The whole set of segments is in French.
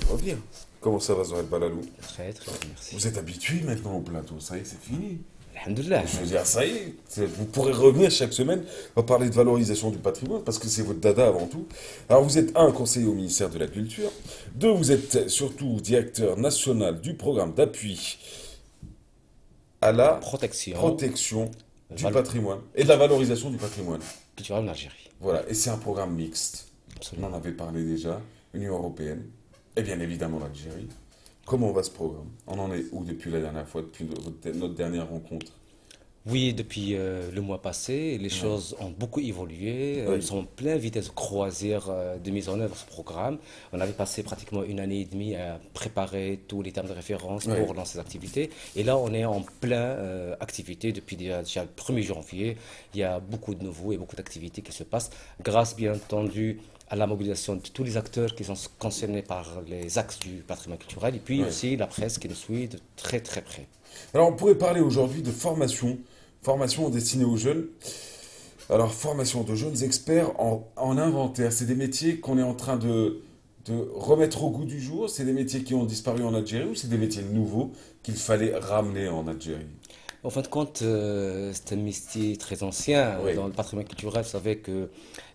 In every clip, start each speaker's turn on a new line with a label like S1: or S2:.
S1: Reviens. Comment ça va, Zohaib Balalou?
S2: Très très bien, merci.
S1: Vous êtes habitué maintenant au plateau, ça y est, c'est fini.
S2: Alhamdoulilah.
S1: Je veux dire, ça y est, vous pourrez revenir chaque semaine, on va parler de valorisation du patrimoine, parce que c'est votre dada avant tout. Alors vous êtes un, conseiller au ministère de la Culture, deux, vous êtes surtout directeur national du programme d'appui à la
S2: Protection
S1: protection du
S2: val-
S1: patrimoine et de la valorisation du patrimoine.
S2: culturelle en Algérie.
S1: Voilà, et c'est un programme mixte. On en
S2: Absolument.
S1: avait parlé déjà, Union européenne, et bien évidemment l'Algérie. Comment va ce programme? On en est où depuis la dernière fois, depuis notre dernière rencontre?
S2: Oui, depuis le mois passé, les
S1: Ouais.
S2: choses ont beaucoup évolué. Nous
S1: Oui,
S2: sommes en pleine vitesse de croisière de mise en œuvre de ce programme. On avait passé pratiquement une année et demie à préparer tous les termes de référence
S1: oui.
S2: pour lancer ces activités. Et là, on est en plein activité depuis déjà le 1er janvier. Il y a beaucoup de nouveaux et beaucoup d'activités qui se passent grâce, bien entendu, à la mobilisation de tous les acteurs qui sont concernés par les axes du patrimoine culturel et puis
S1: Oui.
S2: aussi la presse qui nous suit de très très près.
S1: Alors on pourrait parler aujourd'hui de formation, formation destinée aux jeunes. Alors formation de jeunes experts en inventaire, c'est des métiers qu'on est en train de remettre au goût du jour, c'est des métiers qui ont disparu en Algérie ou c'est des métiers nouveaux qu'il fallait ramener en Algérie?
S2: En fin de compte, c'est un métier très ancien
S1: Oui,
S2: dans le patrimoine culturel. Vous savez que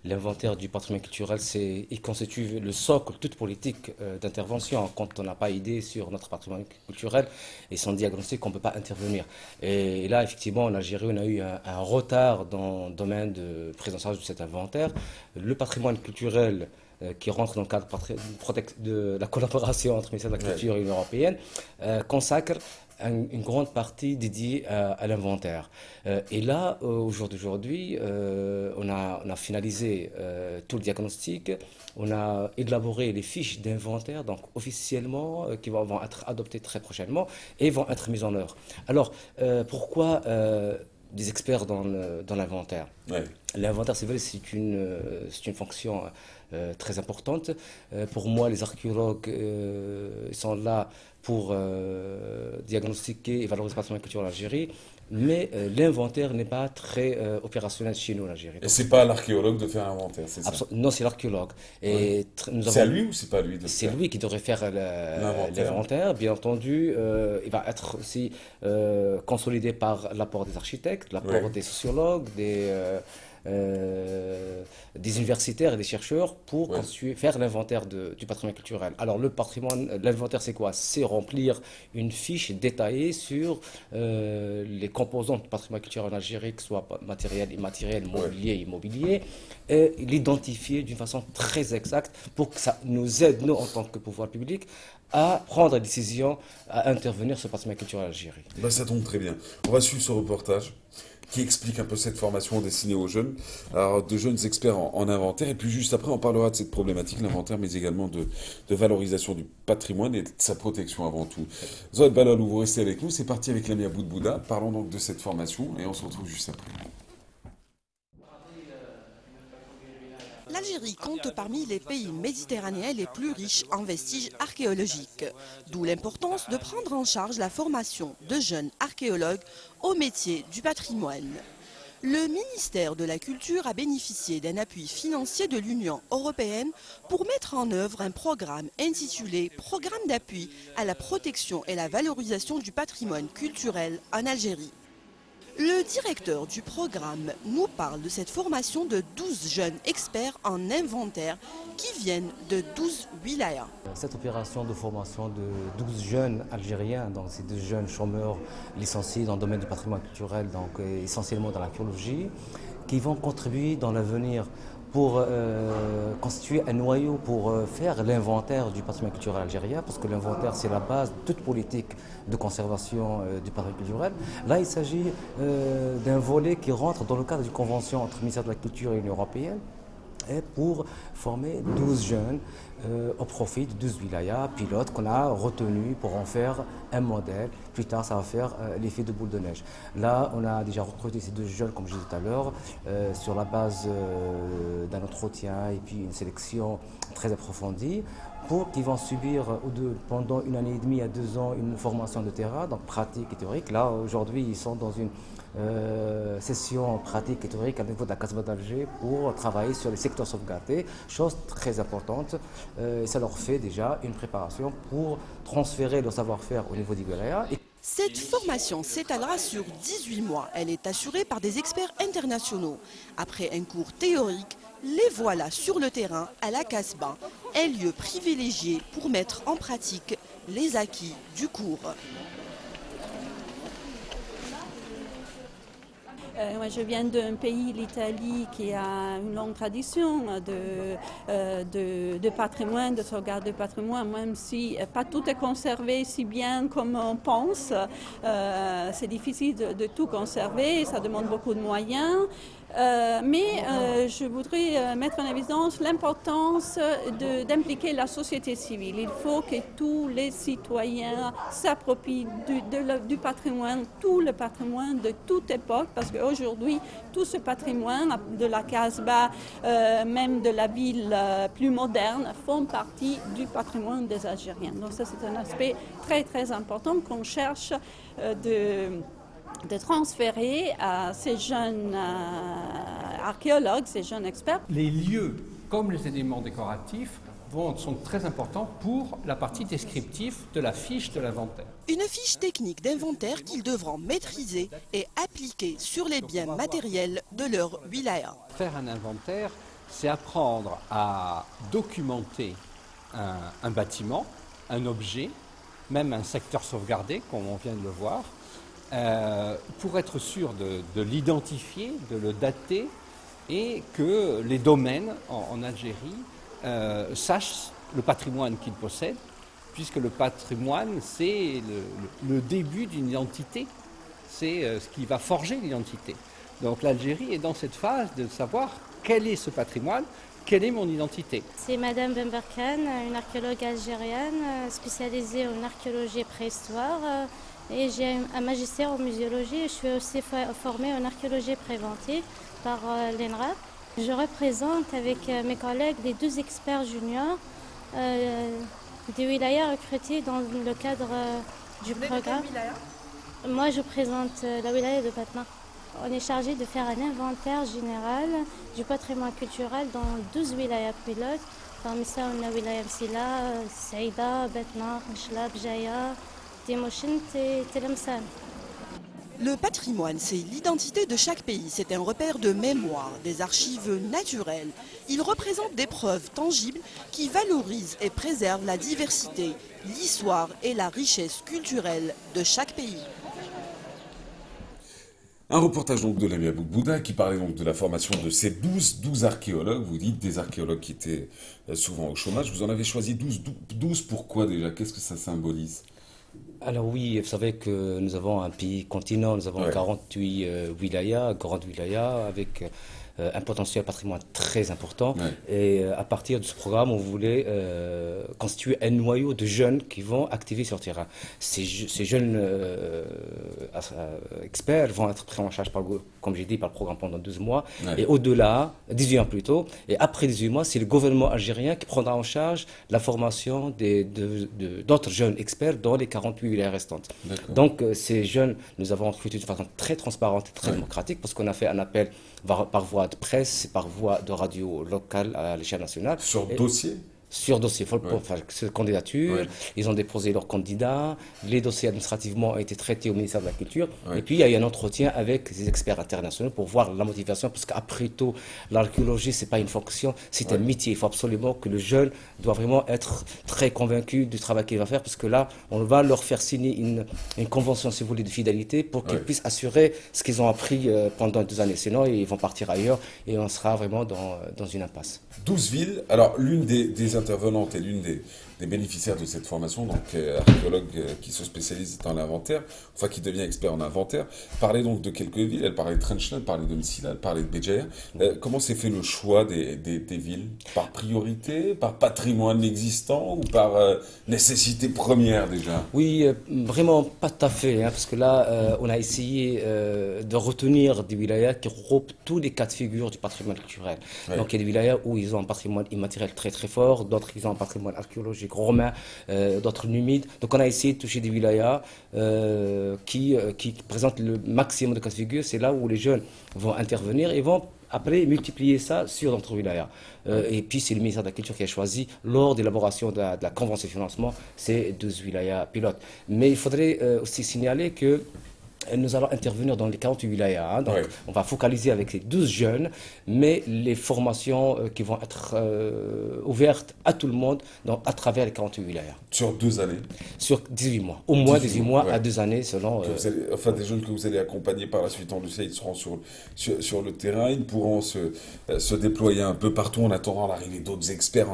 S2: l'inventaire du patrimoine culturel, il constitue le socle de toute politique d'intervention. Quand on n'a pas idée sur notre patrimoine culturel et son diagnostic, on ne peut pas intervenir. Et là, effectivement, en Algérie, on a eu un retard dans le domaine de prise en charge de cet inventaire. Le patrimoine culturel qui rentre dans le cadre de la collaboration entre le ministère de la
S1: oui.
S2: Culture et l'Union européenne, consacre une grande partie dédiée à l'inventaire. Et là, au jour d'aujourd'hui, on a finalisé tout le diagnostic, on a élaboré les fiches d'inventaire, donc officiellement, qui vont être adoptées très prochainement et vont être mises en œuvre. Alors, pourquoi des experts dans l'inventaire?
S1: Ouais.
S2: L'inventaire, c'est vrai, c'est une fonction très importante. Pour moi, les archéologues sont là pour diagnostiquer et valoriser le patrimoine culturel en Algérie, mais l'inventaire n'est pas très opérationnel chez nous en Algérie.
S1: Et
S2: Donc,
S1: c'est pas à l'archéologue de faire l'inventaire, c'est ça?
S2: non, c'est l'archéologue.
S1: Ouais.
S2: Et nous
S1: C'est à
S2: avons
S1: lui ou c'est pas à lui de le
S2: c'est
S1: faire?
S2: lui qui devrait faire
S1: L'inventaire.
S2: l'inventaire. Bien entendu, il va être aussi consolidé par l'apport des architectes, l'apport
S1: Oui.
S2: des sociologues, des universitaires et des chercheurs pour
S1: Oui.
S2: faire l'inventaire du patrimoine culturel. Alors, le patrimoine, l'inventaire, c'est quoi? C'est remplir une fiche détaillée sur les composants du patrimoine culturel en Algérie, que ce soit matériel, immatériel,
S1: Oui.
S2: mobilier, immobilier, et l'identifier d'une façon très exacte pour que ça nous aide, nous, en tant que pouvoir public, à prendre des décisions, à intervenir sur le patrimoine culturel en Algérie.
S1: Bah, ça tombe très bien. On va suivre ce reportage qui explique un peu cette formation destinée aux jeunes, alors de jeunes experts en inventaire, et puis juste après on parlera de cette problématique, l'inventaire, mais également de valorisation du patrimoine et de sa protection avant tout. Zoed Balalou, vous restez avec nous, c'est parti avec l'ami Abou de Bouddha, parlons donc de cette formation et on se retrouve juste après.
S3: L'Algérie compte parmi les pays méditerranéens les plus riches en vestiges archéologiques, d'où l'importance de prendre en charge la formation de jeunes archéologues au métier du patrimoine. Le ministère de la Culture a bénéficié d'un appui financier de l'Union européenne pour mettre en œuvre un programme intitulé Programme d'appui à la protection et la valorisation du patrimoine culturel en Algérie. Le directeur du programme nous parle de cette formation de 12 jeunes experts en inventaire qui viennent de 12 wilayas.
S2: Cette opération de formation de 12 jeunes Algériens, donc c'est 12 jeunes chômeurs licenciés dans le domaine du patrimoine culturel, donc essentiellement dans l'archéologie, qui vont contribuer dans l'avenir pour constituer un noyau pour faire l'inventaire du patrimoine culturel algérien, parce que l'inventaire c'est la base de toute politique de conservation du patrimoine culturel. Là il s'agit d'un volet qui rentre dans le cadre d'une convention entre le ministère de la Culture et l'Union européenne, et pour former 12 jeunes au profit de 12 wilayas pilotes qu'on a retenus pour en faire un modèle. Plus tard, ça va faire l'effet de boule de neige. Là, on a déjà recruté ces 2 jeunes, comme je disais tout à l'heure, sur la base d'un entretien et puis une sélection très approfondie qui vont subir pendant une année et demie à 2 ans une formation de terrain, donc pratique et théorique. Là, aujourd'hui, ils sont dans une session pratique et théorique à niveau de la Casbah d'Alger pour travailler sur les secteurs sauvegardés, chose très importante. Ça leur fait déjà une préparation pour transférer leur savoir-faire au niveau du wilaya.
S3: Cette formation s'étalera sur 18 mois. Elle est assurée par des experts internationaux. Après un cours théorique, les voilà sur le terrain à la Casbah, un lieu privilégié pour mettre en pratique les acquis du cours.
S4: Moi, je viens d'un pays, l'Italie, qui a une longue tradition de patrimoine, de sauvegarde de patrimoine, même si pas tout est conservé si bien comme on pense. C'est difficile de tout conserver, ça demande beaucoup de moyens. Mais je voudrais mettre en évidence l'importance d'impliquer la société civile. Il faut que tous les citoyens s'approprient du patrimoine, tout le patrimoine de toute époque, parce qu'aujourd'hui, tout ce patrimoine de la Casbah, même de la ville plus moderne, font partie du patrimoine des Algériens. Donc ça, c'est un aspect très, très important qu'on cherche de transférer à ces jeunes archéologues, ces jeunes experts.
S5: Les lieux, comme les éléments décoratifs, sont très importants pour la partie descriptive de la fiche de l'inventaire.
S3: Une fiche technique d'inventaire qu'ils devront maîtriser et appliquer sur les biens matériels de leur wilaya.
S5: Faire un inventaire, c'est apprendre à documenter un bâtiment, un objet, même un secteur sauvegardé, comme on vient de le voir, pour être sûr de l'identifier, de le dater, et que les domaines en Algérie sachent le patrimoine qu'ils possèdent, puisque le patrimoine, c'est le début d'une identité, c'est ce qui va forger l'identité. Donc l'Algérie est dans cette phase de savoir quel est ce patrimoine, quelle est mon identité.
S6: C'est Madame Bemberkan, une archéologue algérienne spécialisée en archéologie préhistoire. Et j'ai un magistère en muséologie et je suis aussi formée en archéologie préventive par l'ENRA. Je représente avec mes collègues les 2 experts juniors des wilayas recrutés dans le cadre du programme. Moi, je présente la wilaya de Batna. On est chargé de faire un inventaire général du patrimoine culturel dans 12 wilayas pilotes. Parmi ça, on a wilaya Msila, Saïda, Batna, Mchla, Bjaya,
S3: Le patrimoine, c'est l'identité de chaque pays. C'est un repère de mémoire, des archives naturelles. Il représente des preuves tangibles qui valorisent et préservent la diversité, l'histoire et la richesse culturelle de chaque pays.
S1: Un reportage donc de l'ami Abouk Bouda qui parlait donc de la formation de ces 12 archéologues. Vous dites des archéologues qui étaient souvent au chômage. Vous en avez choisi 12 pourquoi déjà? Qu'est-ce que ça symbolise?
S2: Alors oui, vous savez que nous avons un pays continent, nous avons 48 wilayas, grandes wilayas, avec un potentiel patrimoine très important. Et à partir de ce programme, on voulait constituer un noyau de jeunes qui vont activer sur le terrain. Ces jeunes experts vont être pris en charge, comme j'ai dit, par le programme pendant 12 mois. Et au-delà, 18 ans plus tôt, et après 18 mois, c'est le gouvernement algérien qui prendra en charge la formation d'autres jeunes experts dans les 48 wilayas restantes. Donc ces jeunes, nous avons recruté de façon très transparente et très démocratique, parce qu'on a fait un appel par voie de presse et par voie de radio locale à l'échelle nationale.
S1: Sur dossier?
S2: Sur dossier, sur candidature, ils ont déposé leurs candidats, les dossiers administrativement ont été traités au ministère de la Culture, et puis il y a eu un entretien avec des experts internationaux pour voir la motivation, parce qu'après tout, l'archéologie, c'est pas une fonction, c'est un métier. Il faut absolument que le jeune doit vraiment être très convaincu du travail qu'il va faire, parce que là, on va leur faire signer une convention, si vous voulez, de fidélité pour qu'ils puissent assurer ce qu'ils ont appris pendant 2 années. Sinon, ils vont partir ailleurs et on sera vraiment dans une impasse.
S1: 12 villes. Alors, l'une des intervenantes et l'une les bénéficiaires de cette formation, donc archéologue qui se spécialise dans l'inventaire, enfin qui devient expert en inventaire, parlait donc de quelques villes. Elle parlait de Trenchna, elle parlait de Msila, elle parlait de Béjaïa. Comment s'est fait le choix des villes? Par priorité, par patrimoine existant ou par nécessité première déjà?
S2: Oui, vraiment pas tout à fait, hein, parce que là, on a essayé de retenir des wilayas qui regroupent tous les cas de figure du patrimoine culturel.
S1: Ouais.
S2: Donc il y a des wilayas où ils ont un patrimoine immatériel très très fort, d'autres ils ont un patrimoine archéologique romain, d'autres numides. Donc on a essayé de toucher des wilayas qui présentent le maximum de cas de figure. C'est là où les jeunes vont intervenir et vont après multiplier ça sur notre wilaya. Et puis c'est le ministère de la Culture qui a choisi, lors d'élaboration de la convention de financement, ces 12 wilayas pilotes. Mais il faudrait aussi signaler que nous allons intervenir dans les 48 wilayas, hein, donc
S1: Ouais.
S2: on va focaliser avec les 12 jeunes, mais les formations qui vont être ouvertes à tout le monde donc, à travers les 48 wilayas.
S1: Sur 2 années.
S2: Sur 18 mois, au moins 18 mois
S1: ouais.
S2: à 2 années selon...
S1: Enfin, des jeunes que vous allez accompagner par la suite en lycée, ils seront sur le terrain, ils pourront se déployer un peu partout en attendant l'arrivée d'autres experts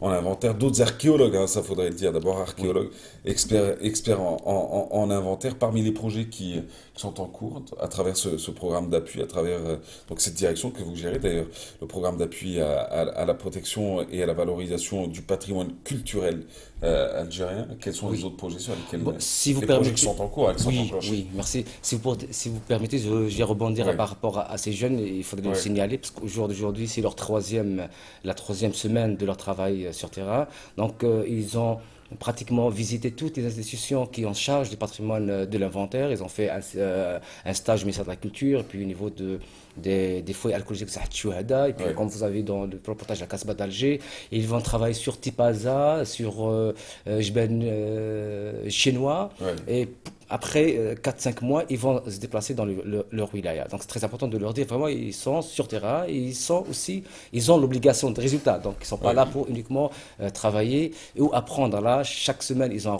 S1: en inventaire, d'autres archéologues, hein, ça faudrait le dire, d'abord archéologues, experts en inventaire, parmi les projets qui sont en cours à travers ce programme d'appui, à travers donc cette direction que vous gérez d'ailleurs, le programme d'appui à la protection et à la valorisation du patrimoine culturel algérien. Quels sont les autres projets sur lesquels
S2: Bon, si vous
S1: les
S2: permettez,
S1: projets qui sont en cours, qui sont
S2: oui,
S1: enclenchés?
S2: oui, merci. Si vous permettez, je vais rebondir
S1: Ouais.
S2: par rapport à ces jeunes. Il faudrait le
S1: Ouais.
S2: signaler parce qu'au jour d'aujourd'hui, c'est la troisième semaine de leur travail sur terrain. Donc, ils ont pratiquement visité toutes les institutions qui ont en charge du patrimoine de l'inventaire. Ils ont fait un stage au ministère de la Culture, puis au niveau des foyers alcooliques Sahat Chouhada, et puis
S1: Ouais.
S2: comme vous avez dans le reportage de la Casbah d'Alger, ils vont travailler sur Tipaza, sur Jben chinois,
S1: Ouais.
S2: et après 4-5 mois, ils vont se déplacer dans leur wilaya. Donc c'est très important de leur dire vraiment, ils sont sur terrain, et ils ont l'obligation de résultat. Donc ils ne sont pas
S1: Ouais.
S2: là pour uniquement travailler ou apprendre. Là, chaque semaine, ils ont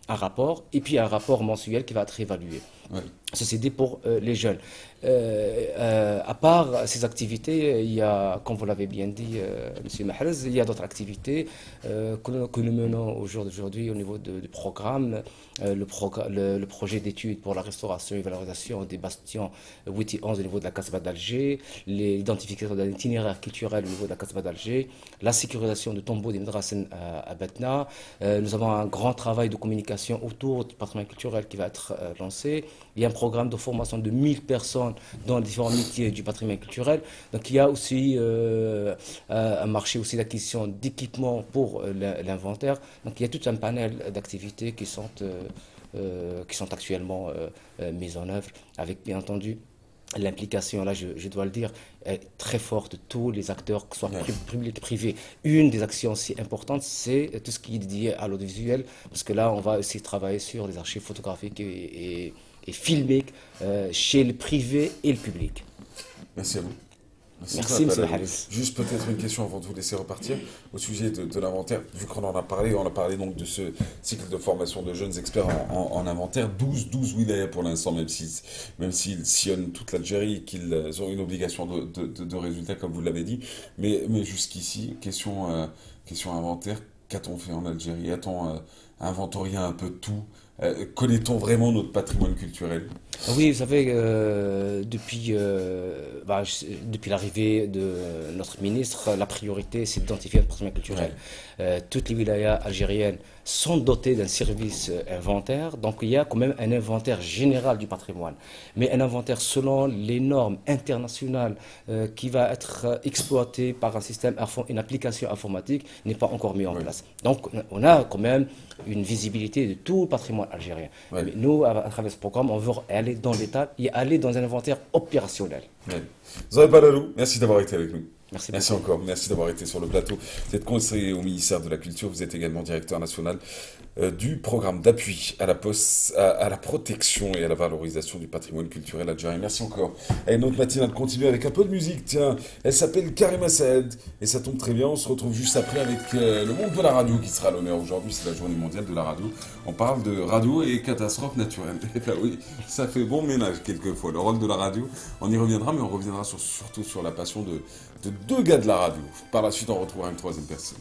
S2: un rapport, et puis un rapport mensuel qui va être évalué.
S1: Ouais.
S2: Ceci dit pour les jeunes. À part ces activités, il y a, comme vous l'avez bien dit, Monsieur Mahrez, il y a d'autres activités que nous menons au jour d'aujourd'hui au niveau du programme. Le projet d'études pour la restauration et valorisation des bastions 8 et 11 au niveau de la Casbah d'Alger, l'identification d'un itinéraire culturel au niveau de la Casbah d'Alger, la sécurisation de tombeaux des Madrasen à Batna. Nous avons un grand travail de communication autour du patrimoine culturel qui va être lancé. Il y a un programme de formation de 1000 personnes dans les différents métiers du patrimoine culturel. Donc il y a aussi un marché aussi d'acquisition d'équipements pour l'inventaire. Donc il y a tout un panel d'activités qui sont actuellement mises en œuvre avec bien entendu l'implication, là je dois le dire, est très forte de tous les acteurs, que ce soit publics et privés. Une des actions aussi importantes, c'est tout ce qui est dédié à l'audiovisuel, parce que là on va aussi travailler sur les archives photographiques et filmiques chez le privé et le public.
S1: Merci à vous.
S2: Merci, M. Harris.
S1: Juste peut-être une question avant de vous laisser repartir au sujet de l'inventaire. Vu qu'on en a parlé, on a parlé donc de ce cycle de formation de jeunes experts en inventaire. 12 wilayas pour l'instant, même s'ils sillonnent toute l'Algérie et qu'ils ont une obligation de résultats, comme vous l'avez dit. Mais jusqu'ici, question inventaire, qu'a-t-on fait en Algérie? A-t-on inventorié un peu tout? Connaît-on vraiment notre patrimoine culturel?
S2: Oui, vous savez, depuis l'arrivée de notre ministre, la priorité, c'est d'identifier le patrimoine culturel. Toutes les wilayas algériennes sont dotées d'un service inventaire, donc il y a quand même un inventaire général du patrimoine. Mais un inventaire selon les normes internationales qui va être exploité par une application informatique n'est pas encore mis en place. Donc on a quand même une visibilité de tout le patrimoine algérien.
S1: Ouais.
S2: Mais nous, à travers ce programme, on veut aller dans l'état et aller dans un inventaire opérationnel.
S1: Zoé Balalou, merci d'avoir été avec nous.
S2: Merci beaucoup.
S1: Encore, merci d'avoir été sur le plateau. Vous êtes conseiller au ministère de la Culture, vous êtes également directeur national du programme d'appui à la protection et à la valorisation du patrimoine culturel algérien. Merci encore. Et notre matinale continue avec un peu de musique. Tiens, elle s'appelle Karima Saed et ça tombe très bien. On se retrouve juste après avec le monde de la radio qui sera à l'honneur aujourd'hui. C'est la journée mondiale de la radio. On parle de radio et catastrophes naturelles. Et ben oui, ça fait bon ménage quelquefois. Le rôle de la radio, on y reviendra, mais on reviendra surtout sur la passion de deux gars de la radio. Par la suite, on retrouvera une troisième personne.